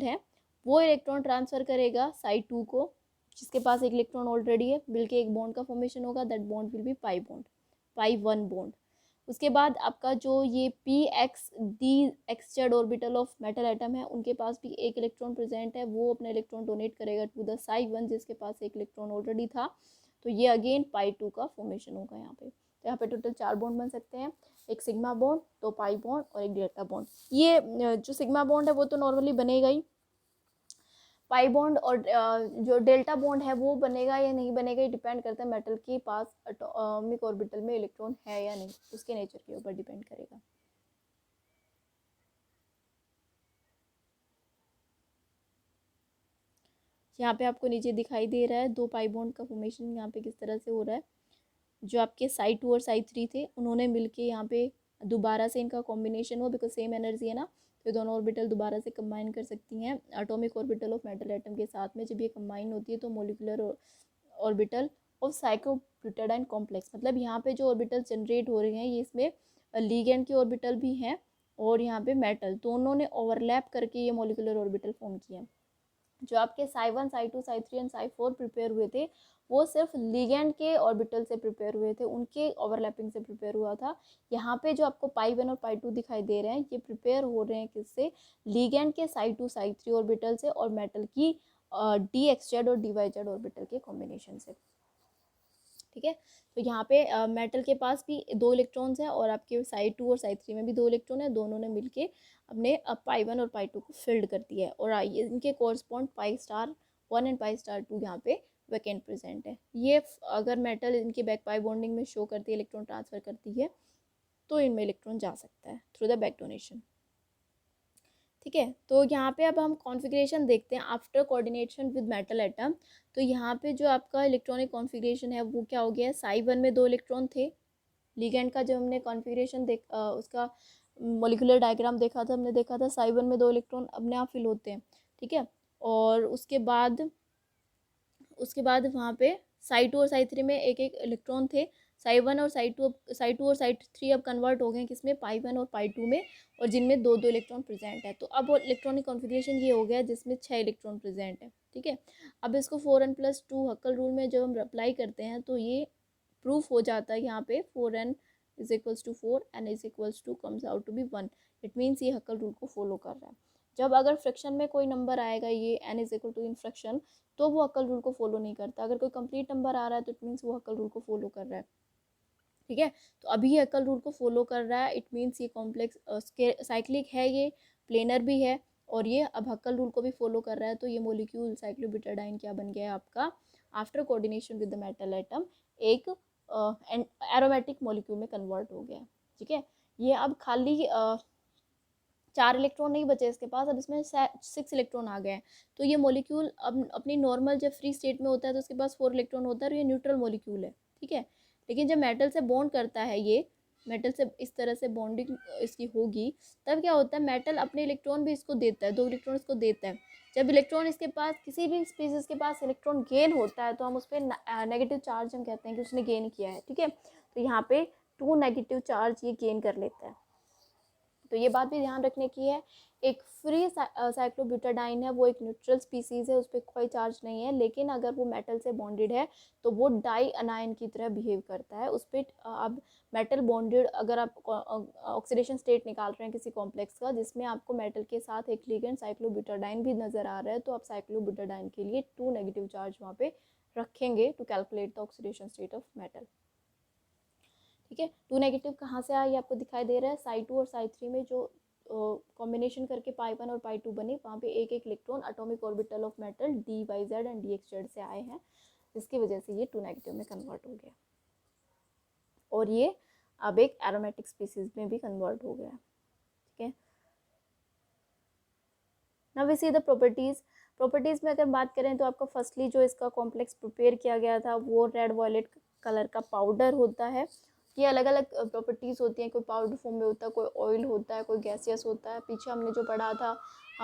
है, वो इलेक्ट्रॉन ट्रांसफर करेगा साई 2 को जिसके पास एक इलेक्ट्रॉन ऑलरेडी है, मिलके एक बॉन्ड का फॉर्मेशन होगा, that bond will be pi bond, pi 1 bond. उसके बाद आपका जो ये P x D x Z orbital of metal atom है उनके पास भी एक इलेक्ट्रॉन प्रेजेंट है, वो अपना इलेक्ट्रॉन डोनेट करेगा टू द साई 1 जिसके पास एक इलेक्ट्रॉन ऑलरेडी था, तो ये अगेन पाई 2 का फॉर्मेशन होगा यहाँ पे। तो यहाँ पे टोटल 4 बॉन्ड बन सकते हैं, एक सिग्मा बॉन्ड, 2 पाई बॉन्ड और एक डेल्टा बॉन्ड। ये जो सिग्मा बॉन्ड है वो तो नॉर्मली बनेगा ही, पाई बॉन्ड और जो डेल्टा बॉन्ड है वो बनेगा या नहीं बनेगा, ये डिपेंड करता है मेटल के पास एटॉमिक ऑर्बिटल में इलेक्ट्रॉन है या नहीं, उसके नेचर के ऊपर डिपेंड करेगा। यहाँ पे आपको नीचे दिखाई दे रहा है 2 पाई बॉन्ड का फॉर्मेशन यहाँ पे किस तरह से हो रहा है। जो आपके साई 2 और साई 3 थे उन्होंने मिलके यहाँ पे दोबारा से इनका कॉम्बिनेशन हुआ, बिकॉज सेम एनर्जी है ना, तो दोनों ऑर्बिटल दोबारा से कंबाइन कर सकती हैं atomic orbital of metal atom के साथ में। जब ये कंबाइन होती है तो molecular orbital of cyclobutadiene complex, मतलब यहाँ पे जो ऑर्बिटल जनरेट हो रहे हैं ये इसमें लिगेंड के ऑर्बिटल भी हैं और यहाँ पे मेटल दोनों ने ओवरलैप करके ये मोलिकुलर ऑर्बिटल फॉर्म किया। जो आपके साई 1 साई 2 साई 3 एंड साई 4 प्रिपेयर हुए थे वो सिर्फ लिगेंड के ऑर्बिटल से प्रिपेयर हुए थे, उनके ओवरलैपिंग से प्रिपेयर हुआ था। यहाँ पे जो आपको पाई 1 और पाई 2 दिखाई दे रहे हैं ये प्रिपेयर हो रहे हैं किससे, लिगेंड के साई 2 साई 3 ऑर्बिटल से और मेटल की डी एक्स जेड और डी वाई जेड ऑर्बिटल के कॉम्बिनेशन से, ठीक है। तो यहाँ पे मेटल के पास भी 2 इलेक्ट्रॉन्स हैं और आपके साई 2 और साई 3 में भी 2 इलेक्ट्रॉन है, दोनों ने मिलके अपने पाई 1 और पाई 2 को फिल्ड कर दिया है और इनके correspond pi star 1 and pi star 2 यहाँ पे वैकेंट प्रेजेंट है। ये अगर मेटल इनकी बैक पाई बॉन्डिंग में शो करती है, इलेक्ट्रॉन ट्रांसफर करती है, तो इनमें इलेक्ट्रॉन जा सकता है थ्रू द बैक डोनेशन, ठीक है। तो यहाँ पे अब हम कॉन्फ़िगरेशन देखते हैं after coordination with metal atom. तो यहाँ पे जो आपका इलेक्ट्रॉनिक कॉन्फ़िगरेशन है वो क्या हो गया है, साई 1 में 2 इलेक्ट्रॉन थे, लिगेंड का जब हमने कॉन्फ़िगरेशन उसका मॉलिक्यूलर डायग्राम देखा था, हमने देखा था साई 1 में 2 इलेक्ट्रॉन अपने आप फिल होते हैं, ठीक है। और उसके बाद वहाँ पे साई 2 और साई 3 में एक एक इलेक्ट्रॉन थे, साई 1 और साई 2 और साई 3 अब कन्वर्ट हो गए किसमें, पाई 1 और पाई 2 में, और जिनमें 2 2 इलेक्ट्रॉन प्रेजेंट है। तो अब इलेक्ट्रॉनिक कॉन्फ़िगरेशन ये हो गया जिसमें 6 इलेक्ट्रॉन प्रेजेंट है, ठीक है। अब इसको 4n+2 हक्कल रूल में जब हम अप्लाई करते हैं तो ये प्रूफ हो जाता है यहाँ पे 4n is equals to 4 n is equals to comes out to be 1। It means ये हक्कल रूल को फॉलो कर रहा है। जब अगर फ्रैक्शन में कोई नंबर आएगा ये n is equal to in fraction, तो वो हक्कल रूल को फॉलो नहीं करता। अगर कोई कंप्लीट नंबर आ रहा है तो इट मीन्स वो हक्कल रूल को फॉलो कर रहा है, ठीक है। तो अभी ये हक्कल रूल को फॉलो कर रहा है, इट मीन्स ये कॉम्प्लेक्स साइक्लिक है, ये प्लेनर भी है और ये अब हक्कल रूल को भी फॉलो कर रहा है। तो ये मोलिक्यूल साइक्लोब्यूटाडाइन क्या बन गया है आपका, after coordination with the metal atom एक एरोमेटिक मॉलिक्यूल में कन्वर्ट हो गया, ठीक है। ये अब खाली 4 इलेक्ट्रॉन नहीं बचे इसके पास, अब इसमें 6 इलेक्ट्रॉन आ गए हैं। तो ये मॉलिक्यूल अब अपनी नॉर्मल जब फ्री स्टेट में होता है तो उसके पास 4 इलेक्ट्रॉन होता है और ये न्यूट्रल मॉलिक्यूल है, ठीक है। लेकिन जब मेटल से बॉन्ड करता है, ये मेटल से इस तरह से बॉन्डिंग इसकी होगी, तब क्या होता है, मेटल अपने इलेक्ट्रॉन भी इसको देता है, 2 इलेक्ट्रॉन इसको देता है। जब इलेक्ट्रॉन इसके पास किसी भी स्पीसीज के पास इलेक्ट्रॉन गेन होता है तो हम उस पर नेगेटिव चार्ज हम कहते हैं कि उसने गेन किया है, ठीक है। तो यहाँ पे 2 नेगेटिव चार्ज ये गेन कर लेता है। तो ये बात भी ध्यान रखने की है, एक फ्री साइक्लोब्यूटाडाइन है वो एक न्यूट्रल स्पीसीज है, उस पर कोई चार्ज नहीं है, लेकिन अगर वो मेटल से बॉन्डेड है तो वो डाई अनायन की तरह बिहेव करता है। उस पर अब मेटल बॉन्डेड, अगर आप ऑक्सीडेशन स्टेट निकाल रहे हैं किसी कॉम्प्लेक्स का जिसमें आपको मेटल के साथ एक लिगेंड साइक्लोब्यूटाडाइन भी नज़र आ रहा है, तो आप साइक्लोब्यूटाडाइन के लिए 2 नेगेटिव चार्ज वहाँ पे रखेंगे to calculate the oxidation state of metal, ठीक है। 2 नेगेटिव कहाँ से आया ये आपको दिखाई दे रहा है, साई 2 और साई 3 में जो कॉम्बिनेशन करके पाई 1 और पाई 2 बने, वहाँ पे एक एक electron atomic orbital of metal d y z and d x z से आए हैं, जिसकी वजह से ये 2 नेगेटिव में कन्वर्ट हो गया और ये अब एक एरोमेटिक स्पीसीज में भी कन्वर्ट हो गया, ठीक है। Now we see the properties में अगर बात करें तो आपका फर्स्टली जो इसका कॉम्प्लेक्स प्रिपेयर किया गया था वो रेड वॉयलेट कलर का पाउडर होता है, ये अलग अलग प्रॉपर्टीज़ होती हैं, कोई पाउडर फॉर्म में होता है, कोई ऑयल होता है, कोई गैसियस होता है। पीछे हमने जो पढ़ा था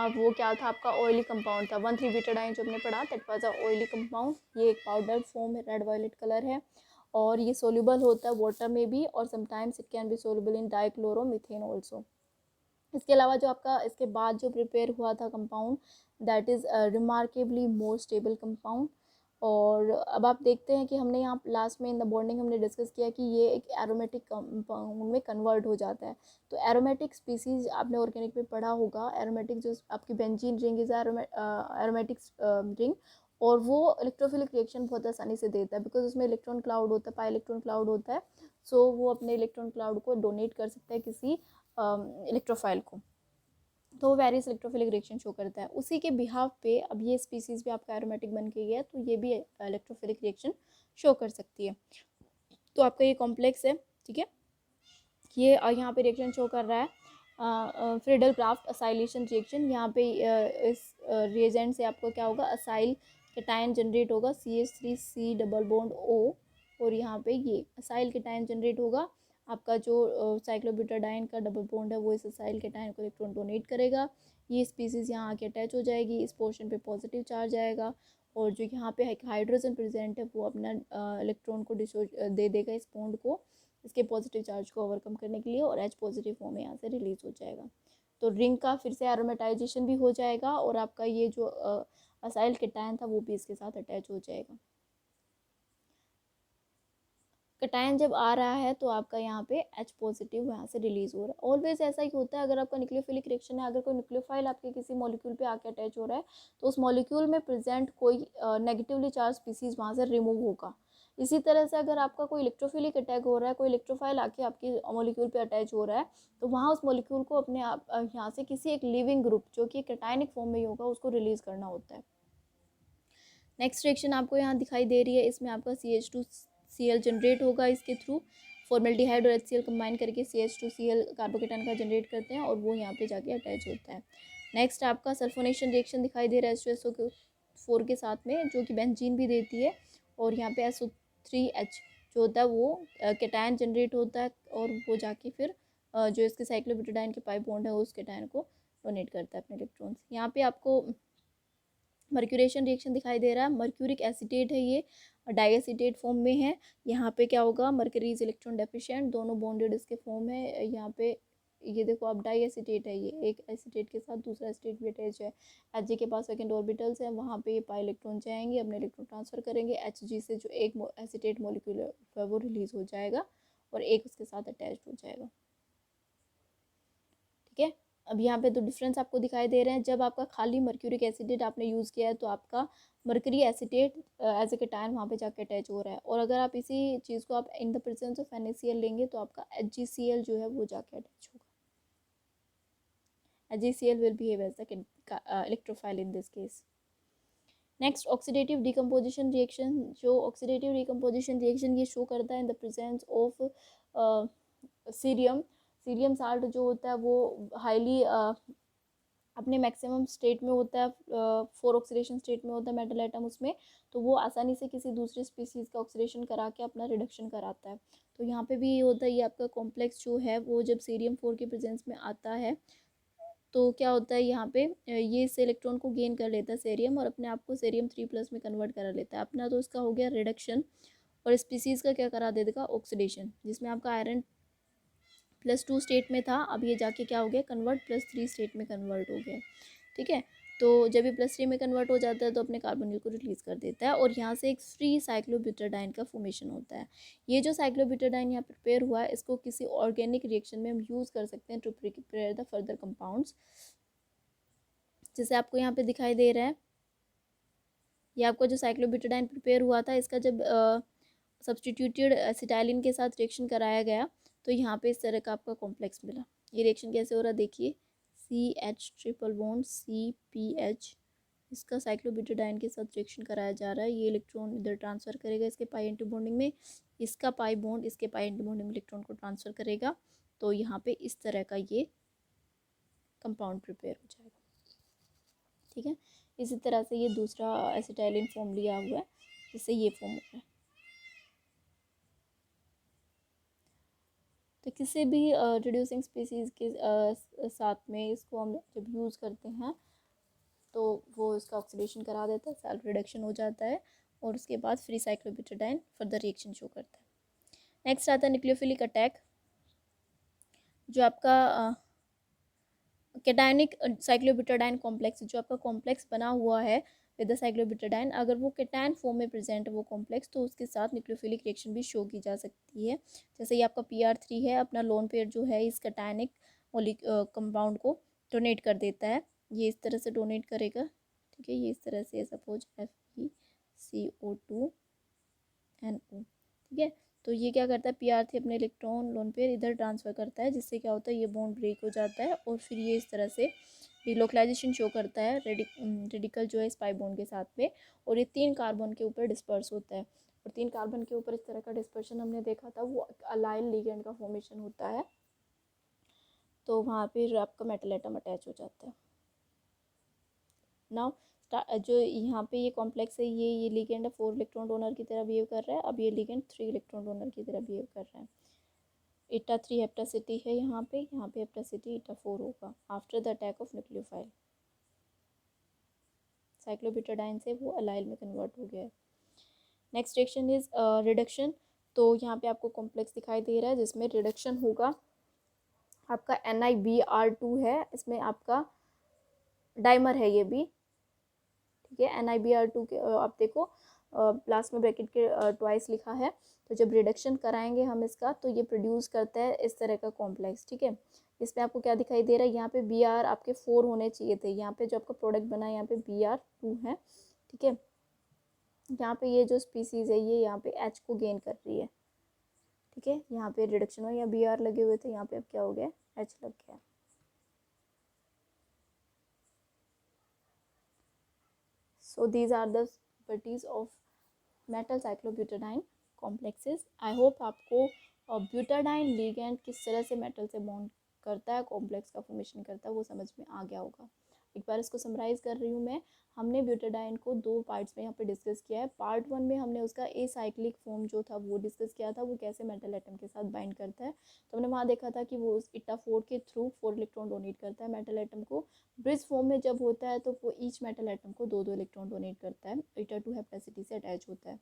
वो क्या था आपका ऑयली कंपाउंड था, 1,3 बीटाडाइन जो हमने पढ़ा that was a oily compound. ये एक पाउडर फॉर्म है, रेड वायलेट कलर है और ये सोल्यूबल होता है वाटर में भी और sometimes it can be soluble in dichloromethane also. इसके अलावा जो आपका इसके बाद जो प्रिपेयर हुआ था compound that is remarkably more stable compound. और अब आप देखते हैं कि हमने यहाँ लास्ट में इन द बॉन्डिंग हमने डिस्कस किया कि ये एक एरोमेटिक कंपाउंड में कन्वर्ट हो जाता है। तो एरोमेटिक स्पीसीज आपने ऑर्गेनिक में पढ़ा होगा, एरोमेटिक जो आपकी benzene ring is aromatic ring और वो इलेक्ट्रोफिलिक रिएक्शन बहुत आसानी से देता है बिकॉज उसमें इलेक्ट्रॉन क्लाउड होता है, पाई इलेक्ट्रॉन क्लाउड होता है। सो वो अपने इलेक्ट्रॉन क्लाउड को डोनेट कर सकता है किसी इलेक्ट्रोफाइल को, तो वो वेरियस इलेक्ट्रोफिलिक रिएक्शन शो करता है। उसी के बिहाफ पे अब ये स्पीसीज भी आपका एरोमेटिक बन के गया है तो ये भी इलेक्ट्रोफिलिक रिएक्शन शो कर सकती है। तो आपका ये कॉम्प्लेक्स है, ठीक है। ये यहाँ पे रिएक्शन शो कर रहा है फ्रीडल क्राफ्ट असाइलेशन रिएक्शन। यहाँ पे इस रिएजेंट से आपको क्या होगा, असाइल केटायन जनरेट होगा CH3C डबल बॉन्ड O और यहाँ पे ये असाइल केटायन जनरेट होगा। आपका जो साइक्लोब्यूटाडाइन का डबल बॉन्ड है वो इस असाइल केटायन को इलेक्ट्रॉन डोनेट करेगा। ये स्पीसीज यहाँ आके अटैच हो जाएगी, इस पोर्शन पे पॉजिटिव चार्ज आएगा और जो यहाँ पे हाइड्रोजन प्रेजेंट है वो अपना इलेक्ट्रॉन को दे देगा इस बॉन्ड को, इसके पॉजिटिव चार्ज को ओवरकम करने के लिए और H पॉजिटिव फॉर्म में यहाँ से रिलीज हो जाएगा। तो रिंग का फिर से एरोमेटाइजेशन भी हो जाएगा और आपका ये जो असाइल केटायन था वो भी इसके साथ अटैच हो जाएगा। केटायन जब आ रहा है तो आपका यहाँ पे H पॉजिटिव यहाँ से रिलीज हो रहा है। ऑलवेज ऐसा ही होता है अगर आपका न्यूक्लियोफिलिक रिएक्शन है, अगर कोई न्यूक्लियोफाइल आपके किसी मॉलिक्यूल पे आके अटैच हो रहा है तो उस मॉलिक्यूल में प्रेजेंट कोई नेगेटिवली चार्ज स्पीसीज वहाँ से रिमूव होगा। इसी तरह से अगर आपका कोई इलेक्ट्रोफिलिक अटैक हो रहा है, कोई इलेक्ट्रोफाइल आके आपकी मॉलिक्यूल पे अटैच हो रहा है तो वहाँ उस मॉलिक्यूल को अपने आप यहाँ से किसी एक लिविंग ग्रुप जो कि कैटायनिक फॉर्म में ही होगा उसको रिलीज करना होता है। नेक्स्ट रिएक्शन आपको यहाँ दिखाई दे रही है, इसमें आपका CH2Cl जनरेट होगा इसके थ्रू। फॉर्मेल्डिहाइड और HCl कंबाइन करके CH2Cl कार्बोकेटायन का जनरेट करते हैं और वो यहाँ पे जाके अटैच होता है। नेक्स्ट आपका सल्फोनेशन रिएक्शन दिखाई दे रहा है H2SO4 के साथ में जो कि बेंजीन भी देती है और यहाँ पे SO3H जो होता है वो कैटायन जनरेट होता है और वो जाके फिर जो इसके साइक्लोब्यूटाडाइन के पाई बॉन्ड है उस कैटायन को डोनेट करता है अपने इलेक्ट्रॉन्स। यहाँ पे आपको मर्क्यूरेशन रिएक्शन दिखाई दे रहा है, मर्क्यूरिक एसिटेट है ये, डाइएसिटेट फॉर्म में है। यहाँ पे क्या होगा, मर्करी इज इलेक्ट्रॉन डेफिशिएंट, दोनों बॉन्डेड इसके फॉर्म है। यहाँ पे ये देखो आप डाइएसिटेट है, ये एक एसिटेट के साथ दूसरा एसिटेट भी अटैच है। Hg के पास सेकंड ऑर्बिटल्स है, वहाँ पे ये पाई इलेक्ट्रॉन जाएंगे अपने इलेक्ट्रॉन ट्रांसफर करेंगे, Hg से जो एक एसिटेट मॉलिक्यूल है वो रिलीज हो जाएगा और एक उसके साथ अटैच हो जाएगा, ठीक है। अब यहाँ पे तो डिफरेंस आपको दिखाई दे रहे हैं, जब आपका खाली मर्क्यूरिक एसिडेट आपने यूज़ किया है तो आपका mercury acetate as a cation वहाँ पे जाके अटैच हो रहा है और अगर आप इसी चीज़ को आप इन द प्रेजेंस ऑफ NaCl लेंगे तो आपका HgCl जो है वो जाके अटैच होगा। HgCl will behave as the electrophile in this case. Next oxidative decomposition reaction, जो ऑक्सीडेटिव डिकम्पोजिशन रिएक्शन ये शो करता है in the presence of cerium. Cerium salt जो होता है वो हाईली अपने मैक्सिमम स्टेट में होता है, 4 ऑक्सीडेशन स्टेट में होता है मेटल एटम उसमें, तो वो आसानी से किसी दूसरी स्पीसीज़ का ऑक्सीडेशन करा के अपना रिडक्शन कराता है। तो यहाँ पे भी ये होता है, ये आपका कॉम्प्लेक्स जो है वो जब सीरियम 4 के प्रेजेंस में आता है तो क्या होता है यहाँ पे ये इस इलेक्ट्रॉन को गेन कर लेता है सेरियम और अपने आप को सेरियम 3+ में कन्वर्ट करा लेता है अपना, तो इसका हो गया रिडक्शन और स्पीसीज़ का क्या करा देगा ऑक्सीडेशन, जिसमें आपका आयरन +2 स्टेट में था, अब ये जाके क्या हो गया कन्वर्ट +3 स्टेट में कन्वर्ट हो गया, ठीक है। तो जब ये +3 में कन्वर्ट हो जाता है तो अपने कार्बोनिल को रिलीज़ कर देता है और यहाँ से एक फ्री साइक्लोब्यूटाडाइन का फॉर्मेशन होता है। ये जो साइक्लोब्यूटाडाइन यहाँ प्रिपेयर हुआ है इसको किसी ऑर्गेनिक रिएक्शन में हम यूज़ कर सकते हैं to prepare the further compounds, जैसे आपको यहाँ पे दिखाई दे रहा है। ये आपका जो साइक्लोब्यूटाडाइन प्रिपेयर हुआ था इसका जब सब्सटीट्यूटेड एसिटाइलिन के साथ रिएक्शन कराया गया तो यहाँ पे इस तरह का आपका कॉम्प्लेक्स मिला। ये रिएक्शन कैसे हो रहा है देखिए, CH ट्रिपल बॉन्ड CPH, इसका साइक्लोब्यूटाडाइन के साथ रिएक्शन कराया जा रहा है। ये इलेक्ट्रॉन इधर ट्रांसफ़र करेगा इसके पाई एंटी बॉन्डिंग में, इसका पाई बॉन्ड इसके पाई एंटी बॉन्डिंग में इलेक्ट्रॉन को ट्रांसफ़र करेगा, तो यहाँ पे इस तरह का ये कंपाउंड प्रिपेयर हो जाएगा, ठीक है। इसी तरह से ये दूसरा एसिटाइलिन फॉर्म लिया हुआ है जिससे ये फॉर्म हो रहा है। तो किसी भी रिड्यूसिंग स्पीसीज़ के साथ में इसको हम जब यूज़ करते हैं तो वो इसका ऑक्सीडेशन करा देता है, सेल्फ रिडक्शन हो जाता है और उसके बाद free cyclobutadiene further reaction show करता है। नेक्स्ट आता है न्यूक्लियोफिलिक अटैक, जो आपका कैटायनिक साइक्लोब्यूटाडाइन कॉम्प्लेक्स, जो आपका कॉम्प्लेक्स बना हुआ है विद द साइक्लोब्यूटाडाइन, अगर वो कैटायन फॉर्म में प्रेजेंट है वो कॉम्प्लेक्स, तो उसके साथ न्यूक्लियोफिलिक रिएक्शन भी शो की जा सकती है। जैसे ये आपका PR3 है, अपना लोन पेयर जो है इस कैटायनिक कंपाउंड को डोनेट कर देता है, ये इस तरह से डोनेट करेगा, ठीक है, ये इस तरह से, सपोज FeCO2NO, ठीक है। तो ये क्या करता है, PR3 अपने इलेक्ट्रॉन लोन पेयर इधर ट्रांसफ़र करता है, जिससे क्या होता है, ये बॉन्ड ब्रेक हो जाता है और फिर ये इस तरह से डिलोकलाइजेशन शो करता है रेडिकल जो है स्पाई बॉन्ड के साथ में, और ये 3 कार्बन के ऊपर डिस्पर्स होता है। और 3 कार्बन के ऊपर इस तरह का डिस्पर्शन हमने देखा था, वो अलाइल लिगेंड का फॉर्मेशन होता है, तो वहाँ पर आपका मेटल एटम अटैच हो जाता है। नाउ जो यहाँ पे ये कॉम्प्लेक्स है, ये लिगेंड है 4 इलेक्ट्रॉन डोनर की तरह बिहेव कर रहा है, अब ये लिगेंड 3 इलेक्ट्रॉन डोनर की तरह बिहेव कर रहा है। eta3 हेप्टासिटी है यहाँ पे हेप्टासिटी eta4 होगा after the attack of nucleophile, cyclobutadiene से वो अलाइल में कन्वर्ट हो गया है। नेक्स्ट रिएक्शन इज रिडक्शन, तो यहाँ पे आपको कॉम्प्लेक्स दिखाई दे रहा है जिसमें रिडक्शन होगा, आपका NiBr2 है, इसमें आपका डाइमर है ये भी, ठीक है। NiBr2 के आप देखो लास्ट में ब्रैकेट के ट्वाइस लिखा है, तो जब रिडक्शन कराएंगे हम इसका तो ये प्रोड्यूस करता है इस तरह का कॉम्प्लेक्स, ठीक है। इसमें आपको क्या दिखाई दे रहा है, यहाँ पे Br आपके 4 होने चाहिए थे, यहाँ पे जो आपका प्रोडक्ट बना है यहाँ पे Br2 है, ठीक है। यहाँ पे ये जो स्पीसीज़ है ये यहाँ पे H को गेन कर रही है, ठीक है। यहाँ पे रिडक्शन हुआ, यहाँ Br लगे हुए थे, यहाँ पे अब क्या हो गया, H लग गया। So these are the properties of metal cyclobutadiene complexes. I hope आपको ब्यूटाडाइन लिगेंड किस तरह से मेटल से बॉन्ड करता है, कॉम्प्लेक्स का फॉर्मेशन करता है, वो समझ में आ गया होगा। एक बार इसको समराइज़ कर रही हूँ मैं, हमने ब्यूटाडाइन को 2 पार्ट्स में यहाँ पे डिस्कस किया है। पार्ट 1 में हमने उसका एसाइक्लिक फॉर्म जो था वो डिस्कस किया था, वो कैसे मेटल एटम के साथ बाइंड करता है। तो हमने वहाँ देखा था कि वो उस eta4 के थ्रू 4 इलेक्ट्रॉन डोनेट करता है मेटल एटम को। ब्रिज फॉर्म में जब होता है तो वो ईच मेटल एटम को 2-2 इलेक्ट्रॉन डोनेट करता है, eta2 हेप्टासिटी से अटैच होता है।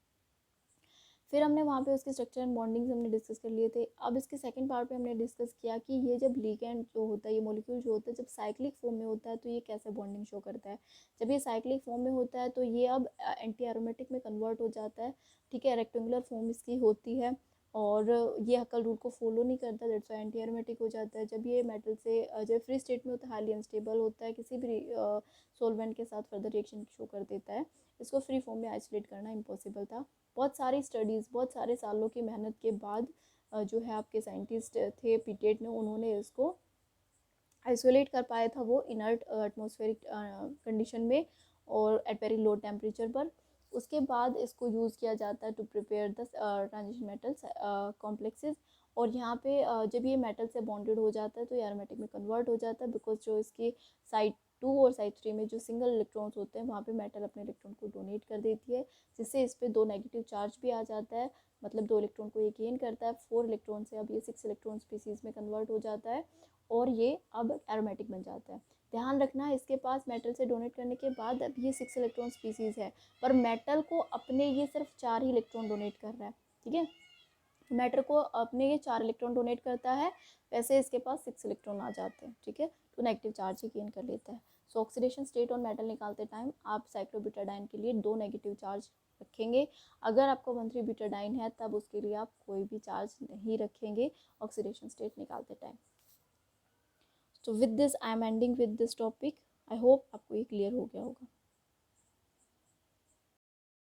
फिर हमने वहाँ पे उसके स्ट्रक्चर एंड बॉन्डिंग्स हमने डिस्कस कर लिए थे। अब इसके सेकंड पार्ट में हमने डिस्कस किया कि ये जब लिगेंड जो होता है, ये मॉलिक्यूल जो होता है, जब साइक्लिक फॉर्म में होता है तो ये कैसे बॉन्डिंग शो करता है। जब ये साइक्लिक फॉर्म में होता है तो ये अब एंटी एरोमेटिक में कन्वर्ट हो जाता है, ठीक है, रेक्टेंगुलर फॉर्म इसकी होती है और ये हकल रूल को फॉलो नहीं करता, दैट्स वाई एंटी एरोमेटिक हो जाता है। जब ये मेटल से जब फ्री स्टेट में होता है, हाईली अनस्टेबल होता है, किसी भी सोलवेंट के साथ फर्दर रिएक्शन शो कर देता है। इसको फ्री फॉर्म में आइसोलेट करना इम्पॉसिबल था। बहुत सारी स्टडीज़, बहुत सारे सालों की मेहनत के बाद जो है आपके साइंटिस्ट थे पीटेट में, उन्होंने इसको आइसोलेट कर पाया था वो इनर्ट एटमॉस्फेरिक कंडीशन में और एट वेरी लो टेम्परेचर पर। उसके बाद इसको यूज़ किया जाता है to prepare the transition metals complexes. और यहाँ पे जब ये मेटल से बॉन्डेड हो जाता है तो ये एरोमेटिक में कन्वर्ट हो जाता है, बिकॉज जो इसकी साइड 2 और साइड 3 में जो सिंगल इलेक्ट्रॉन्स होते हैं वहाँ पे मेटल अपने इलेक्ट्रॉन को डोनेट कर देती है, जिससे इस पर 2 नेगेटिव चार्ज भी आ जाता है, मतलब 2 इलेक्ट्रॉन को ये गेन करता है। 4 इलेक्ट्रॉन से अब ये 6 इलेक्ट्रॉन स्पीसीज़ में कन्वर्ट हो जाता है और ये अब एरोमेटिक बन जाता है। ध्यान रखना, इसके पास मेटल से डोनेट करने के बाद अब ये 6 इलेक्ट्रॉन स्पीसीज़ है, पर मेटल को अपने ये सिर्फ 4 ही इलेक्ट्रॉन डोनेट कर रहा है, ठीक है। मेटल को अपने ये 4 इलेक्ट्रॉन डोनेट करता है, वैसे इसके पास 6 इलेक्ट्रॉन आ जाते हैं, ठीक है, तो नेगेटिव चार्ज ही गेन कर लेता है। सो ऑक्सीडेशन स्टेट ऑन मेटल निकालते टाइम आप साइक्लोब्यूटाडाइन के लिए 2 नेगेटिव चार्ज रखेंगे। अगर आपका 1,3 ब्यूटाडाइन है तब उसके लिए आप कोई भी चार्ज नहीं रखेंगे ऑक्सीडेशन स्टेट निकालते time. So with this I am ending with this topic. I hope आपको ये क्लियर हो गया होगा।